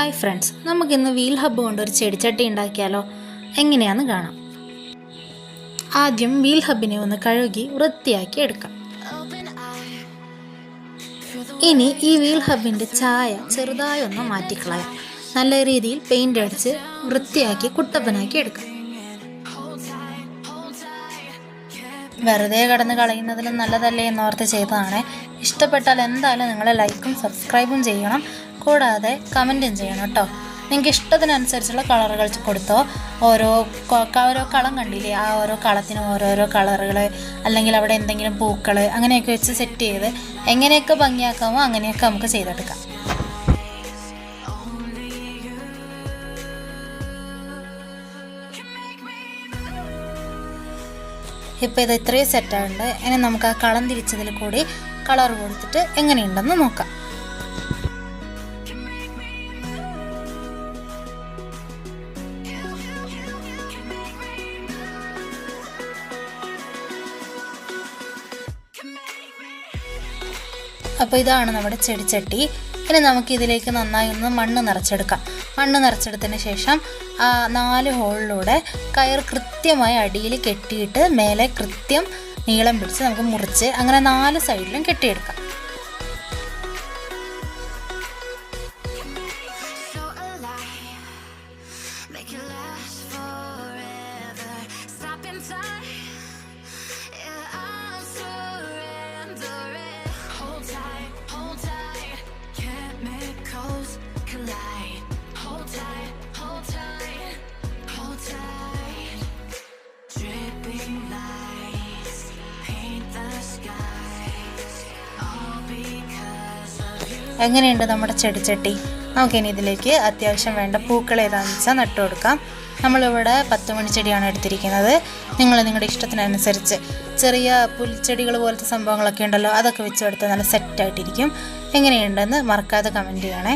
Hi friends, നമുക്കിന്ന് wheel hub കൊണ്ടൊരു ചെടിച്ചട്ടി ഉണ്ടാക്കിയാലോ? എങ്ങനെയാണെന്ന് കാണാം. ആദ്യം വീൽ ഹബ്ബിനെ ഒന്ന് കഴുകി വൃത്തിയാക്കി എടുക്കാം. ഇനി ഈ വീൽ ഹബ്ബിൻ്റെ ചായ ചെറുതായി ഒന്ന് മാറ്റിക്കളയാം. നല്ല രീതിയിൽ പെയിൻ്റ് അടിച്ച് വൃത്തിയാക്കി കുട്ടപ്പനാക്കി എടുക്കാം. വെറുതെ കടന്ന് കളയുന്നതിലും നല്ലതല്ലേ എന്നോർത്ത് ചെയ്തതാണ്. ഇഷ്ടപ്പെട്ടാൽ എന്തായാലും നിങ്ങൾ ലൈക്കും സബ്സ്ക്രൈബും ചെയ്യണം, കൂടാതെ കമൻറ്റും ചെയ്യണം കേട്ടോ. നിങ്ങൾക്ക് ഇഷ്ടത്തിനനുസരിച്ചുള്ള കളറുകൾ കൊടുത്തോ. ഓരോ കളം കണ്ടില്ലേ, ആ ഓരോ കളത്തിനും ഓരോരോ കളറുകൾ, അല്ലെങ്കിൽ അവിടെ എന്തെങ്കിലും പൂക്കൾ അങ്ങനെയൊക്കെ വെച്ച് സെറ്റ് ചെയ്ത് എങ്ങനെയൊക്കെ ഭംഗിയാക്കാമോ അങ്ങനെയൊക്കെ നമുക്ക് ചെയ്തെടുക്കാം. ഇപ്പോൾ ഇത് ഇത്രയും സെറ്റായിട്ടുണ്ട്. ഇനി നമുക്ക് ആ കളം തിരിച്ചതിൽ കൂടി കളർ കൊടുത്തിട്ട് എങ്ങനെയുണ്ടെന്ന് നോക്കാം. അപ്പോൾ ഇതാണ് നമ്മുടെ ചെടിച്ചട്ടി. ഇനി നമുക്കിതിലേക്ക് നന്നായി ഒന്ന് മണ്ണ് നിറച്ചെടുക്കാം. മണ്ണ് നിറച്ചെടുത്തതിന് ശേഷം ആ 4 ഹോളിലൂടെ കയർ കൃത്യമായി അടിയിൽ കെട്ടിയിട്ട് മേലെ കൃത്യം നീളം പിടിച്ച് നമുക്ക് മുറിച്ച് അങ്ങനെ 4 സൈഡിലും കെട്ടിയെടുക്കാം. എങ്ങനെയുണ്ട് നമ്മുടെ ചെടിച്ചട്ടി? നമുക്കിനി ഇതിലേക്ക് അത്യാവശ്യം വേണ്ട പൂക്കൾ ഏതാണെന്ന് വെച്ചാൽ നട്ടു കൊടുക്കാം. നമ്മളിവിടെ 10 മണിച്ചെടിയാണ് എടുത്തിരിക്കുന്നത്. നിങ്ങൾ നിങ്ങളുടെ ഇഷ്ടത്തിനനുസരിച്ച് ചെറിയ പുൽച്ചെടികൾ പോലത്തെ സംഭവങ്ങളൊക്കെ ഉണ്ടല്ലോ, അതൊക്കെ വെച്ച് കൊടുത്താൽ നല്ല സെറ്റായിട്ടിരിക്കും. എങ്ങനെയുണ്ടെന്ന് മറക്കാതെ കമൻറ്റ് ചെയ്യണേ.